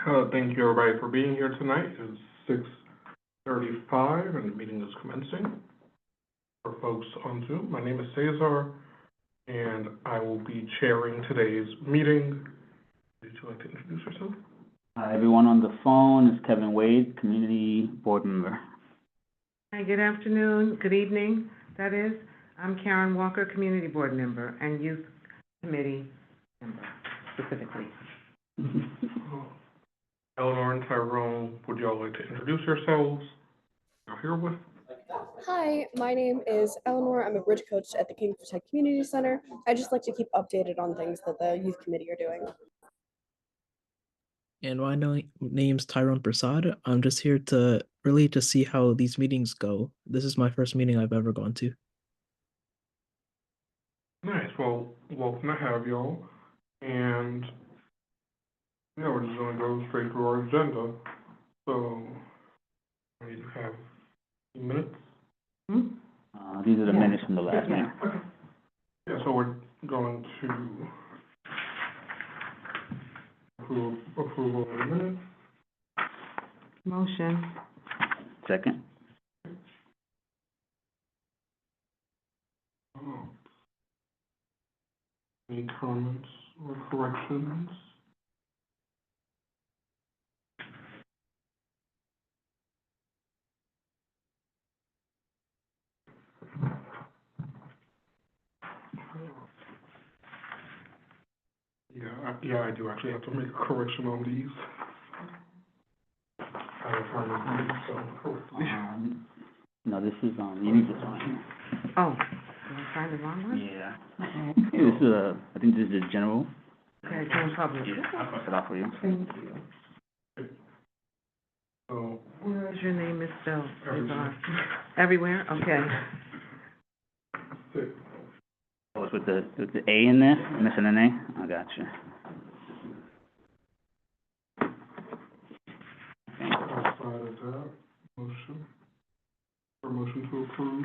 Thank you, everybody, for being here tonight. It's 6:35, and the meeting is commencing. For folks on Zoom, my name is Cesar, and I will be chairing today's meeting. Would you like to introduce yourself? Hi, everyone on the phone. It's Kevin Wade, Community Board Member. Hi, good afternoon, good evening, that is. I'm Karen Walker, Community Board Member and Youth Committee Member, specifically. Eleanor and Tyrone, would y'all like to introduce yourselves? You're here with? Hi, my name is Eleanor. I'm a bridge coach at the King Protect Community Center. I just like to keep updated on things that the youth committee are doing. And my name's Tyrone Prasad. I'm just here to really to see how these meetings go. This is my first meeting I've ever gone to. Nice. Well, welcome to have y'all. And yeah, we're just going to go straight through our agenda. So, we have a few minutes. These are the minutes from the last meeting. Okay. Yeah, so we're going to approval of the minutes. Motion. Second. Any comments or corrections? Yeah, I do actually have to make a correction on these. I don't find these, so hopefully. No, this is, you need this one here. Oh, did I find the wrong one? Yeah. This is, I think this is the general. Okay, Jane Public. Yeah, I'll cross it off for you. Thank you. So, Where is your name misspelled? Everywhere. Everywhere? Okay. six. Oh, it's with the A in there, missing an A? I got you. Outside of that, motion to approve.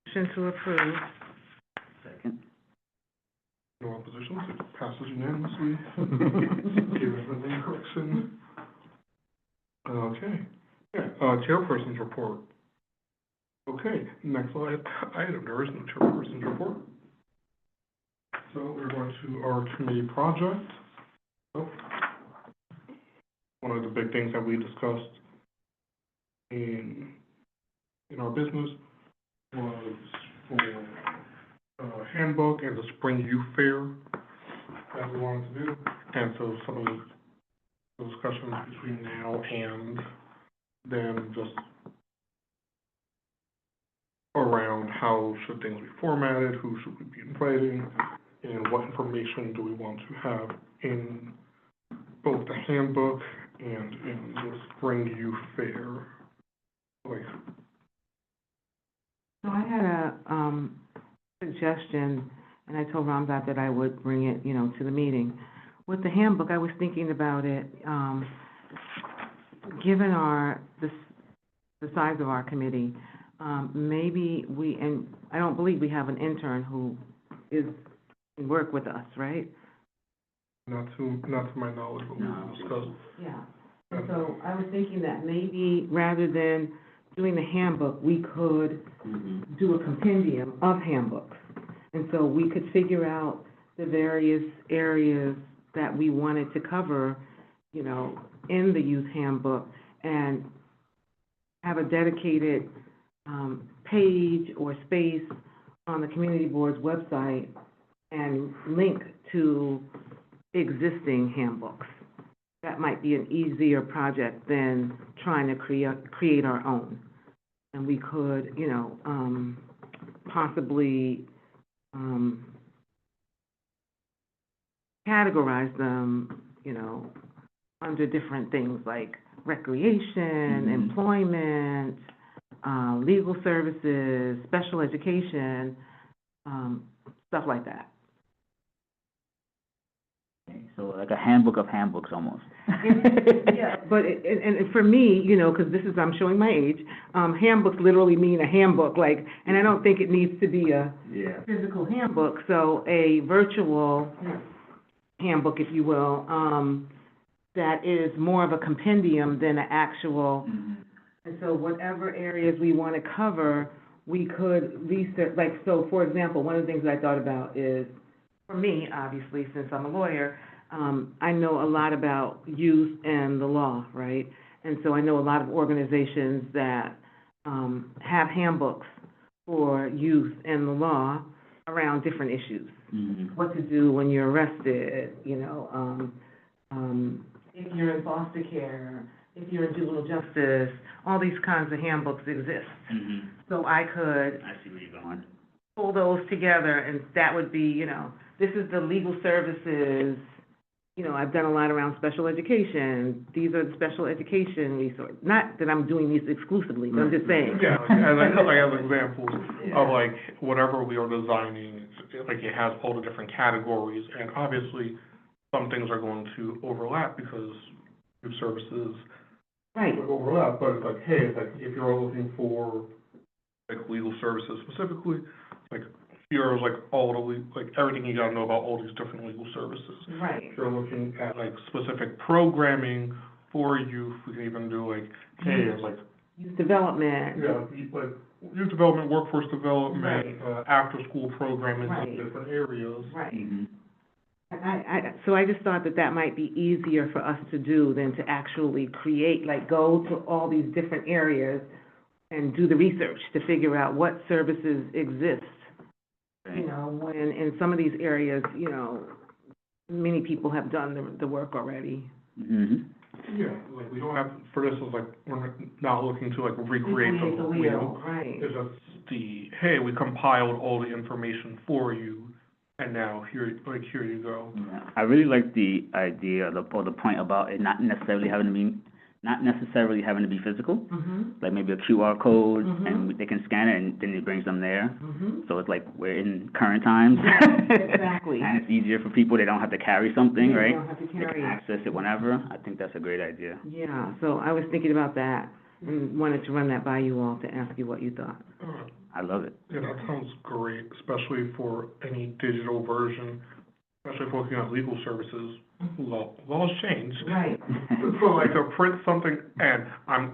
Motion to approve. Second. No oppositions, it passes unanimously. Given the name correction. Okay. Yeah, chairperson's report. Okay, next item, there is no chairperson's report. So we're going to our committee project. So, one of the big things that we discussed in our business was for handbook and the spring youth fair that we wanted to do. And so some of the discussions between now and then just around how should things be formatted, who should we be inviting, and what information do we want to have in both the handbook and in the spring youth fair. So I had a suggestion, and I told Ramzat that I would bring it, to the meeting. With the handbook, I was thinking about it, given the size of our committee, maybe and I don't believe we have an intern who work with us, right? Not to my knowledge, but we discussed. Yeah. And so I was thinking that maybe rather than doing the handbook, we could do a compendium of handbooks. And so we could figure out the various areas that we wanted to cover, in the youth handbook, and have a dedicated page or space on the community board's website and link to existing handbooks. That might be an easier project than trying to create our own. And we could, possibly categorize them, under different things like recreation, employment, legal services, special education, stuff like that. So like a handbook of handbooks almost. Yeah, but and for me, because this is, I'm showing my age, handbooks literally mean a handbook, and I don't think it needs to be a physical handbook, so a virtual handbook, if you will, that is more of a compendium than an actual, and so whatever areas we want to cover, we could research, like, so for example, one of the things I thought about is, for me, obviously, since I'm a lawyer, I know a lot about youth and the law, right? And so I know a lot of organizations that, have handbooks for youth and the law around different issues. What to do when you're arrested, you know, if you're in foster care, if you're in juvenile justice, all these kinds of handbooks exist. So I could I see where you're going. pull those together, and that would be, you know, this is the legal services, you know, I've done a lot around special education, these are the special education resources. Not that I'm doing these exclusively, but I'm just saying. Yeah, like as examples of like whatever we are designing, like it has all the different categories, and obviously some things are going to overlap because youth services Right, overlap, but it's like, hey, it's like if you're looking for like legal services specifically, like here's like all the like everything you gotta know about all these different legal services. right, If you're looking at like specific programming for youth, we can even do like, hey, it's like, youth development. like youth development, workforce development, Right. after-school programming Right. in different areas. Right. So I just thought that that might be easier for us to do than to actually create, like, go to all these different areas and do the research to figure out what services exist. You know, when in some of these areas, you know, many people have done the work already. Yeah, like we don't have, for this is like, we're not looking to like recreate the wheel. Right. It's just hey, we compiled all the information for you, and now here you go. Yeah. I really like the idea, or the point about it not necessarily having to be physical. Like maybe a QR code, and they can scan it, and then it brings them there. So it's like we're in current times. Exactly. And it's easier for people, they don't have to carry something, They right? don't have to They carry can it. access it whenever. I think that's a great idea. Yeah, so I was thinking about that and wanted to run that by you all to ask you what you thought. I love it. Yeah, that sounds great, especially for any digital version, especially if we're looking at legal services. Laws change. Right. So like to print something, and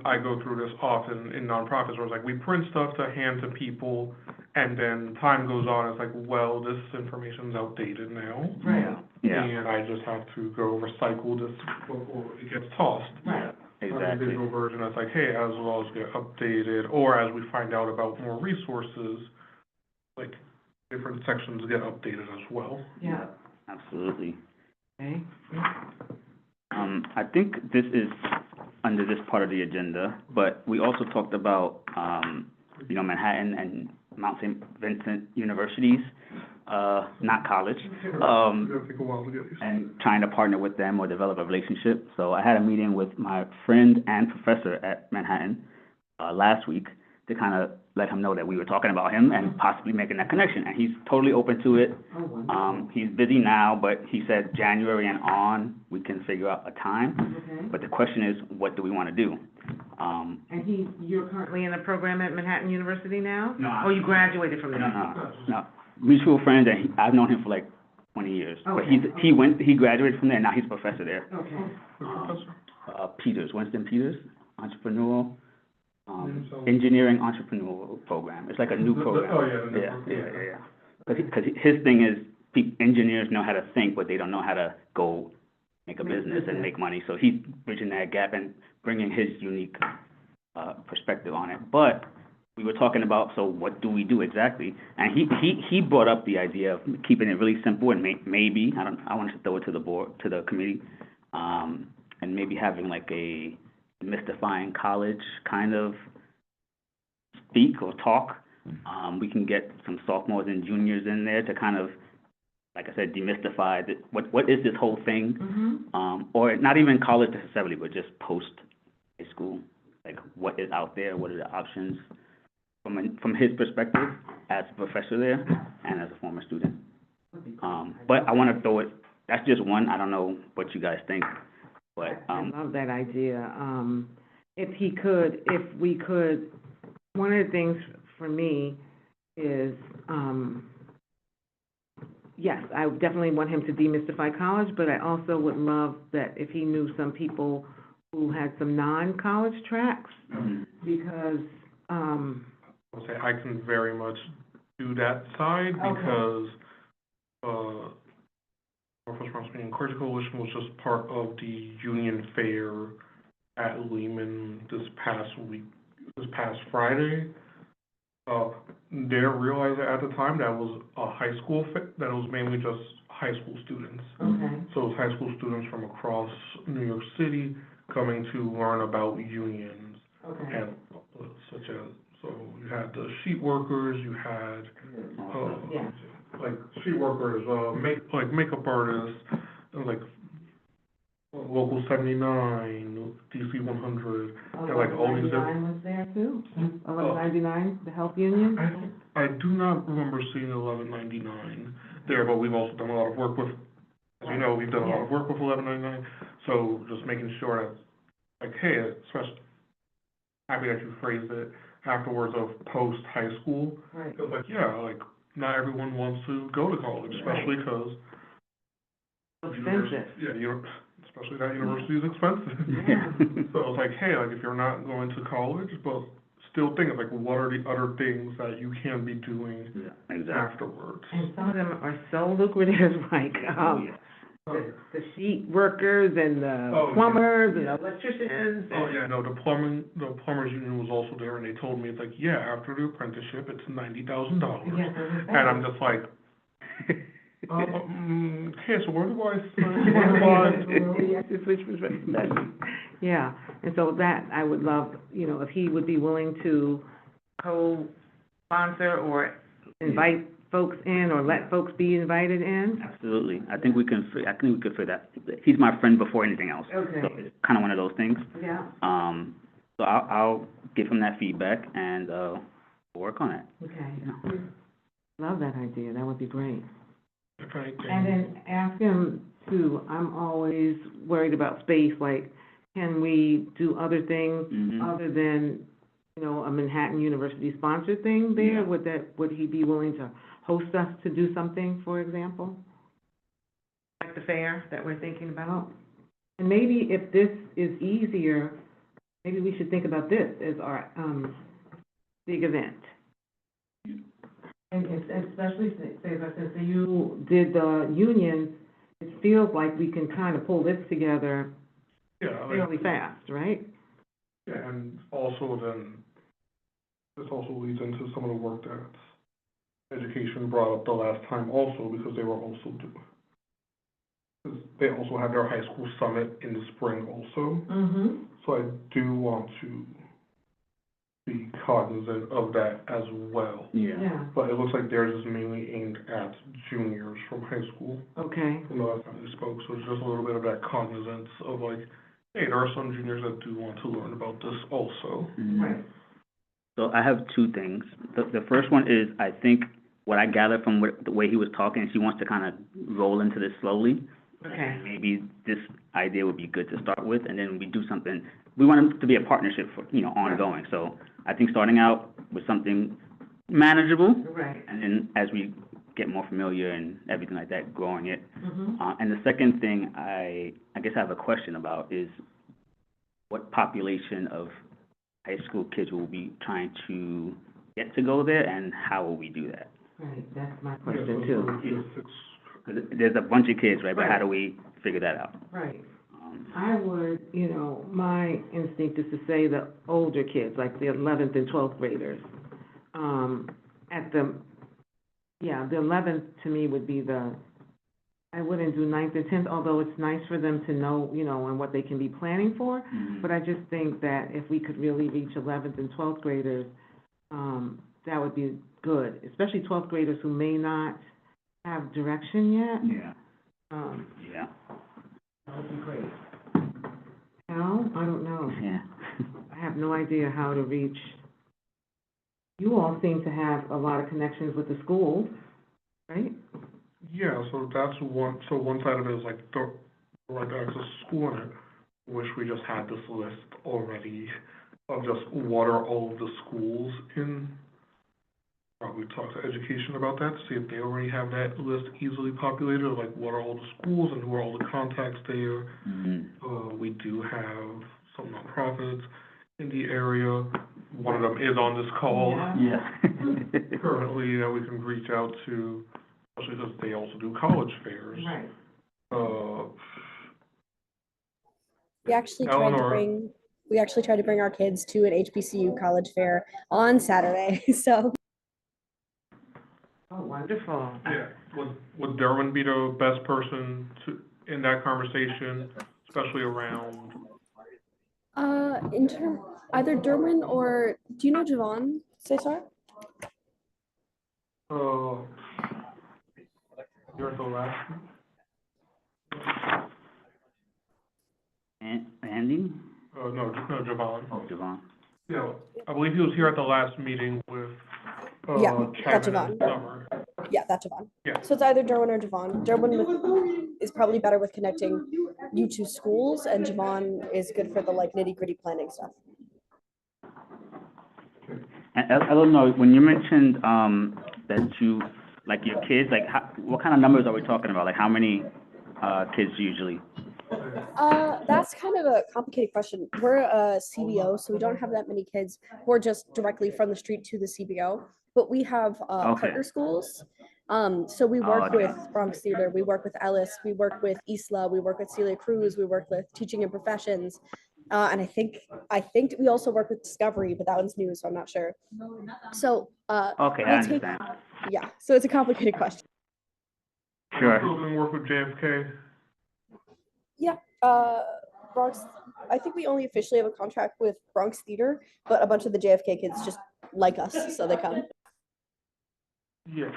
I go through this often in nonprofits where it's like we print stuff to hand to people, and then time goes on, it's like, well, this information's outdated now. Right. Yeah, And I just have to go recycle this, or it gets tossed. Right. On the exactly. digital version, it's like, hey, as laws get updated, or as we find out about more resources, like, different sections get updated as well. Yeah. Absolutely. Okay. I think this is under this part of the agenda, but we also talked about, Manhattan and Mount St. Vincent universities, not college, It's gonna take a while to get these. and trying to partner with them or develop a relationship. So I had a meeting with my friend and professor at Manhattan, last week to kind of let him know that we were talking about him and possibly making that connection, and he's totally open to it. Oh, wonderful. He's busy now, but he said January and on, we can figure out a time. Okay. But the question is, what do we want to do? And you're currently in a program at Manhattan University now? No, Or you graduated from there? No, mutual friends, and I've known him for like 20 years. But he graduated from there, now he's a professor there. Okay. Peters, Winston Peters, entrepreneurial, engineering entrepreneurial program. It's like a new program. Yeah. Because his thing is, engineers know how to think, but they don't know how to go make a business and make money. So he's bridging that gap and bringing his unique perspective on it. But we were talking about, so what do we do exactly? And he brought up the idea of keeping it really simple and maybe, I wanted to throw it to the board, to the committee, and maybe having like a demystifying college kind of speak or talk. We can get some sophomores and juniors in there to kind of, like I said, demystify what is this whole thing? Or not even college necessarily, but just post high school, like what is out there, what are the options from his perspective as a professor there and as a former student. But I want to throw it, that's just one, I don't know what you guys think, but, I love that idea. If we could, one of the things for me is, yes, I would definitely want him to demystify college, but I also would love that if he knew some people who had some non-college tracks, because, I'll say I can very much do that side Okay. because, Northwest Bronx Community College Coalition was just part of the Union Fair at Lehman this past Friday. Didn't realize at the time that was a high school that it was mainly just high school students. okay, So it's high school students from across New York City coming to learn about unions okay. and such as, so you had the sheet workers, you had, Yeah. like sheet workers, makeup artists, like Local 79, DC 100, and like all these different. 1199 was there too? 1199, the health union? I do not remember seeing 1199 there, but we've also done a lot of work with, as you know, we've done a lot of work with 1199, so just making sure that, like, hey, especially, happy that you phrased it afterwards of post-high school, Right. because like, yeah, like, not everyone wants to go to college, especially because Expensive. especially that university is expensive. Yeah. So it's like, hey, like, if you're not going to college, but still think of, like, what are the other things that you can be doing Yeah, exactly. afterwards? And some of them are so lucrative, like, the sheet workers and the Oh, yeah. plumbers and the electricians. Oh, yeah, no, the plumbers union was also there, and they told me, it's like, yeah, after the apprenticeship, it's $90,000. Yes, And I'm just like, okay, so where do I sign? Yes, it's which was right. Yeah, and so that, I would love, you know, if he would be willing to co-sponsor or invite folks in, or let folks be invited in. Absolutely. I think we could figure that. He's my friend before anything else. Okay. So it's kind of one of those things. Yeah. So I'll give him that feedback and, we'll work on it. Okay. Love that idea, that would be great. If I can. And then ask him to, I'm always worried about space, like, can we do other things Mhm. other than, you know, a Manhattan University sponsored thing there? Yeah. Would he be willing to host us to do something, for example? Like the fair that we're thinking about? And maybe if this is easier, maybe we should think about this as our, big event. And it's, especially since you did the unions, it feels like we can kind of pull this together Yeah, like, fairly fast, right? yeah, and also then, this also leads into some of the work that education brought up the last time also, because they were also because they also had their high school summit in the spring also. Mm-hmm. So I do want to be cognizant of that as well. Yeah, But it looks like theirs is mainly aimed at juniors from high school, okay, from the last time we spoke, so it's just a little bit of that cognizance of like, hey, there are some juniors that do want to learn about this also. Mhm. right, So I have two things. The first one is, I think what I gathered from the way he was talking, she wants to kind of roll into this slowly. okay, Maybe this idea would be good to start with, and then we do something. We want it to be a partnership for, you know, ongoing. So I think starting out with something manageable, right, and then as we get more familiar and everything like that, growing it. mm-hmm, And the second thing I guess I have a question about is what population of high school kids will be trying to get to go there, and how will we do that? right, that's my Yeah, question so too. it's 'Cause there's a bunch of kids, right, but how do we figure that out? Right. Um, I would, you know, my instinct is to say the older kids, like the 11th and 12th graders. The 11th to me would be I wouldn't do 9th and 10th, although it's nice for them to know, you know, and what they can be planning for. mhm. But I just think that if we could really reach 11th and 12th graders, that would be good, especially 12th graders who may not have direction yet. Yeah, yeah, That would be great. How? I don't know. yeah. I have no idea how to reach. You all seem to have a lot of connections with the schools, right? Yeah, so that's one side of it is like the right access school, and I wish we just had this list already of just what are all of the schools in probably talk to education about that, see if they already have that list easily populated, of like what are all the schools and who are all the contacts there. We do have some nonprofits in the area. One of them is on this call Yeah. currently that we can reach out to, especially because they also do college fairs. Right. We actually Eleanor. tried to bring our kids to an HBCU college fair on Saturday. So Oh, wonderful. Yeah, would Derwin be the best person in that conversation, especially around, either Derwin or do you know Javon Cesar? you're at the last? Andy? No, Javon. Oh, Javon. Yeah, I believe he was here at the last meeting with, Yeah, that's Kevin and Javon. Summer. Yeah, that's Javon. Yeah. So it's either Derwin or Javon. Is probably better with connecting you to schools, and Javon is good for the like nitty gritty planning stuff. And Eleanor, when you mentioned, that you, like your kids, like what kind of numbers are we talking about? Like how many, kids usually? That's kind of a complicated question. We're a CBO, so we don't have that many kids who are just directly from the street to the CBO, but we have Okay. partner schools. So we work with Bronx Theater, we work with Ellis, we work with Isla, we work with Celia Cruz, we work with Teaching and Professions. And I think we also work with Discovery, but that one's new, so I'm not sure. So, Okay, I we'll take- understand. yeah, so it's a complicated question. Sure. Still doing work with JFK? Bronx, I think we only officially have a contract with Bronx Theater, but a bunch of the JFK kids just like us, so they come. Yeah.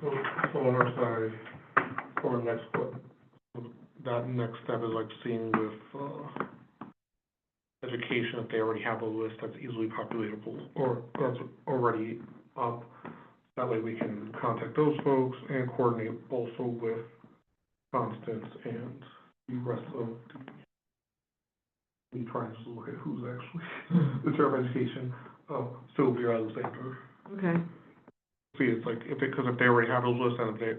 So on our side, for next one, that next step is like seeing with, education, if they already have a list that's easily populatable, or that's already up. That way we can contact those folks and coordinate also with Constance and the rest of we try and just look at who's actually the chair of education, Sylvia Alexander. Okay. See, it's like, because if they already have those lists, and if they,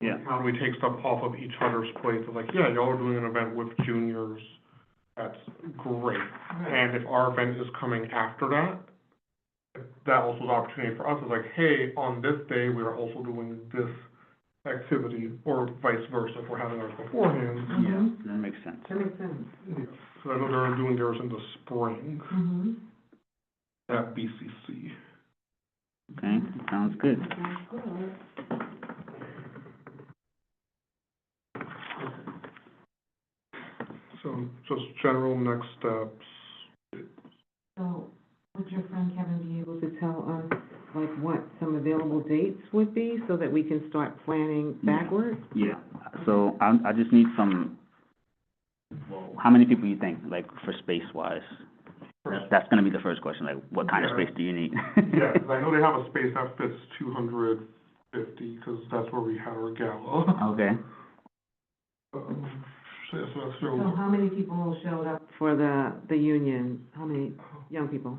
Yeah. how do we take stuff off of each other's plate? It's like, yeah, y'all are doing an event with juniors, that's great. And if our event is coming after that, that also is an opportunity for us, it's like, hey, on this day, we are also doing this activity, or vice versa, if we're having ours beforehand. Yeah, that makes sense. That makes sense. Yeah. So I know they're doing theirs in the spring Mm-hmm. at BCC. Okay, sounds good. Sounds good. So just general next steps. So, would your friend Kevin be able to tell us, like, what some available dates would be, so that we can start planning backwards? Yeah, so I just need some, how many people you think, like, for space-wise? That's gonna be the first question, like, what kind of Yeah. space do you need? Yeah, 'cause I know they have a space that fits 250, because that's where we had our gala. Okay. So that's So real. how many people showed up for the union? How many young people?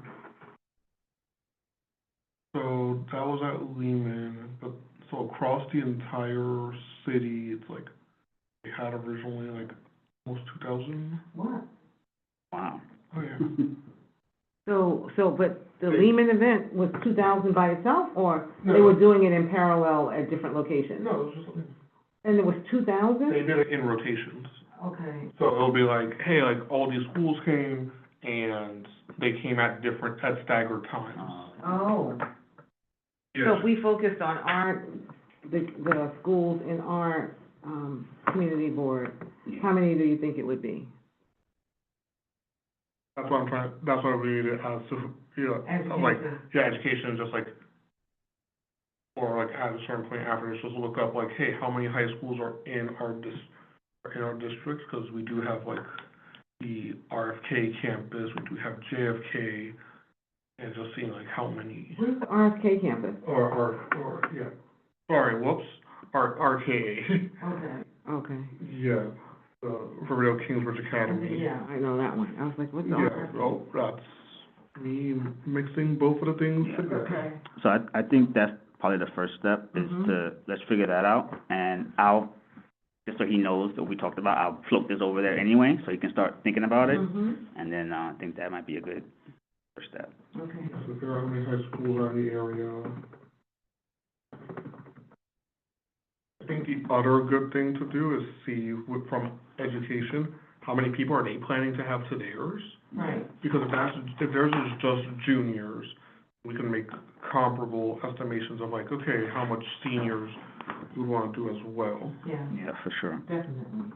So that was at Lehman, but so across the entire city, it's like, they had originally like almost 2,000. What? Wow. Oh, yeah. But the They- Lehman event was 2,000 by itself, or they No. were doing it in parallel at different locations? No, it was just, And there was 2,000? they did it in rotations. Okay. So it'll be like, hey, like, all these schools came, and they came at staggered times. Oh. So Yeah. if we focused on the schools in our, community board, how many do you think it would be? That's what we need to add, so, you know, like, Education. yeah, education is just like, or like at a certain point after, just look up like, hey, how many high schools are in our districts, because we do have like the RFK campus, we do have JFK, and just seeing like how many, Where's the RFK campus? yeah, sorry, whoops, RKA. Okay. Okay. Yeah, Riverdale Kingsbridge Academy. Yeah, I know that one. I was like, what's the Yeah, well, that's me mixing both of the things together. Okay. So I think that's probably the first step, is to, let's figure that out, and I'll, just so he knows that we talked about, I'll float this over there anyway, so he can start thinking about it, and then, I think that might be a good first step. Okay. So if there are any high schools around the area. I think the other good thing to do is see from education, how many people are they planning to have to theirs? Right. Because if theirs is just juniors, we can make comparable estimations of like, okay, how much seniors we want to do as well. Yeah, Yeah, for sure. definitely.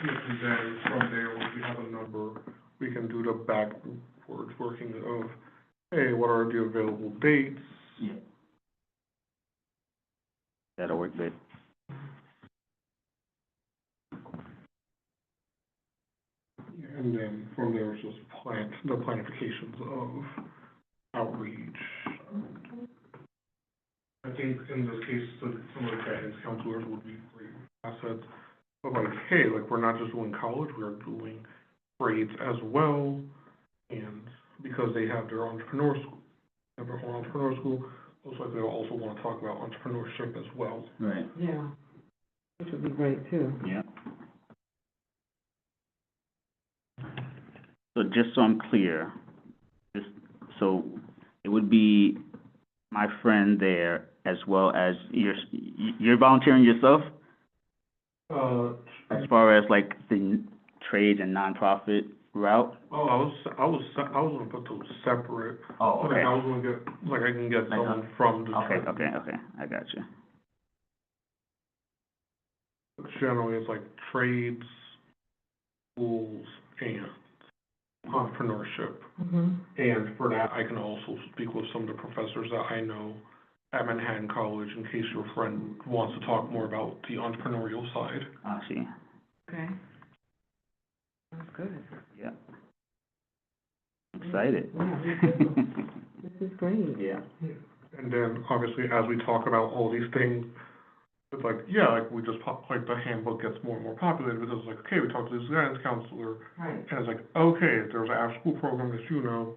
And then from there, once we have a number, we can do the backwards working of, hey, what are the available dates? Yeah. That'll work good. And then from there, it's just the planifications of outreach. I think in this case, some of the guidance counselors would be great assets. But like, hey, like, we're not just doing college, we are doing grades as well. And because they have their entrepreneur school, most likely they'll also want to talk about entrepreneurship as well. Right. Yeah, which would be great too. Yeah. So just so I'm clear, so it would be my friend there as well as you're volunteering yourself? As far as like the trades and nonprofit route? Oh, I was gonna put those separate. Oh, okay. Like, I was gonna get, like, I can get someone from the. Okay, I got you. Generally, it's like trades, schools, and entrepreneurship. And for that, I can also speak with some of the professors that I know at Manhattan College in case your friend wants to talk more about the entrepreneurial side. I see. Okay. That's good. Yeah. Excited. Yeah, this is great. Yeah. And then, obviously, as we talk about all these things, it's like, yeah, like, we just like, the handbook gets more and more populated because it's like, okay, we talked to this guidance counselor, Right. and it's like, okay, there's an after-school program that you know,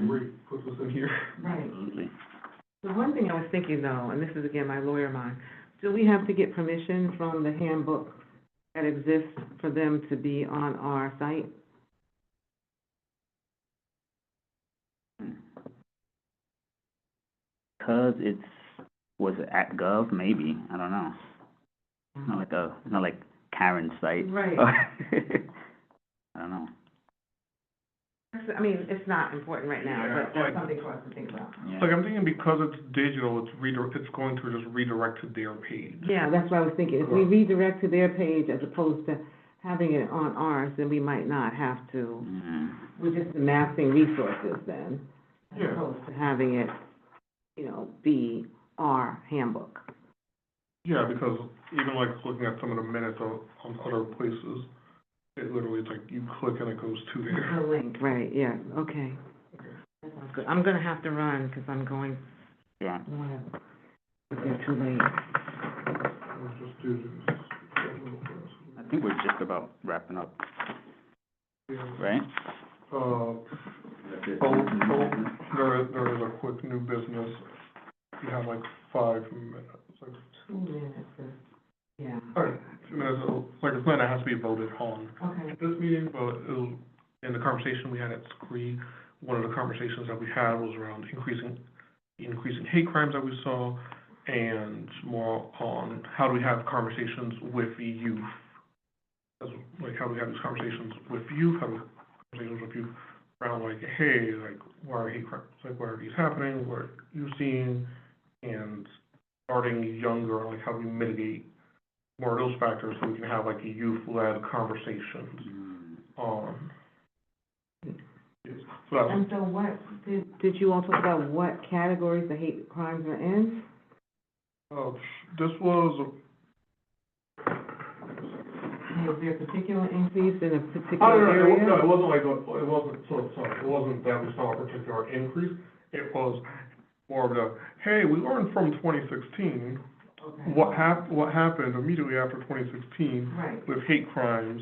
great, put this in here. Right. Absolutely. The one thing I was thinking though, and this is again my lawyer mind, do we have to get permission from the handbook that exists for them to be on our site? Because was it at Gov? Maybe, I don't know. Not like Karen's site. Right. I don't know. I mean, it's not important right now, Yeah, but that's like- something for us to think about. Yeah. Like, I'm thinking because it's digital, it's going to just redirect to their page. Yeah, that's what I was thinking. If we redirect to their page as opposed to having it on ours, then we might not have to, we're just amassing resources then, as Yeah. opposed to having it, be our handbook. Yeah, because even like looking at some of the minutes on other places, it literally, it's like you click and it goes to there. The link, right, yeah, okay. Okay. That sounds good. I'm gonna have to run, because I'm going, Yeah. I don't wanna, if you're too late. Let's just do this. I think we're just about wrapping up, Yeah. right? There is a quick new business. You have like 5 minutes, like, 2 minutes, yeah. all right, 2 minutes, like a plan that has to be voted on Okay, at this meeting, but in the conversation we had at SCREE, one of the conversations that we had was around increasing hate crimes that we saw, and more on how do we have conversations with the youth. Like, how do we have these conversations with youth, how do we have conversations with youth around like, hey, like, why are hate crimes, like, why are these happening, what are you seeing, and starting younger, like, how do we mitigate more of those factors so we can have like a youth-led conversations on. Yes. So that was, and so what, did you all talk about what categories the hate crimes are in? this was, Okay, is there a particular increase in a I particular don't know, area? no, it wasn't like, it wasn't, sorry, it wasn't that we saw a particular increase. It was more of the, hey, we learned from 2016, Okay. what happened immediately after 2016 Right, with hate crimes.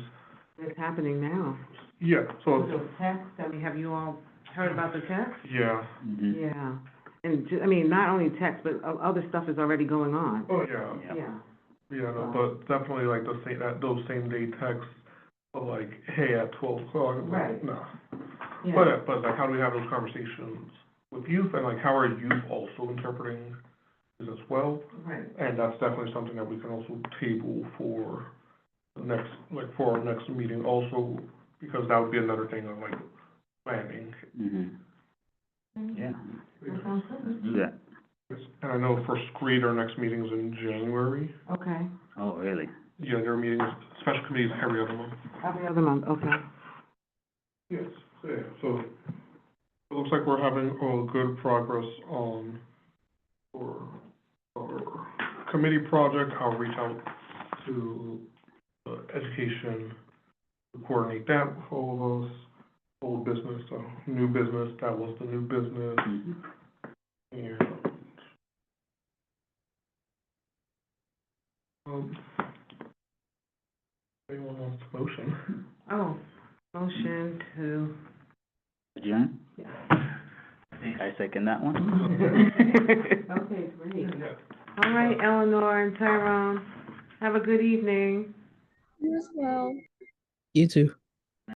it's happening now. Yeah, so, So text, I mean, have you all heard about the text? yeah, Mhm. Yeah, and I mean, not only text, but other stuff is already going on. oh, yeah. Yeah. Yeah. Yeah, no, but definitely like those same day texts of like, hey, at 12 o'clock, I'm like, Right. no. Yeah. But like, how do we have those conversations with youth, and like, how are youth also interpreting this as well? Right, And that's definitely something that we can also table for the next, like, for our next meeting also, because that would be another thing of like planning. Mhm. Yeah, that sounds good. let's do that. And I know for Screed, our next meeting's in January. Okay, Oh, really? Yeah, their meetings, special committees every other month. every other month, okay. Yes, yeah, so it looks like we're having good progress on our committee project. I'll reach out to education to coordinate that with all of us. Old business, new business, that was the new business, Mhm. and anyone wants a motion? Oh, motion to. Adjourn? Yeah. I second that one. Okay, great. Yeah. All right, Eleanor and Tyrone, have a good evening. You as well. You too.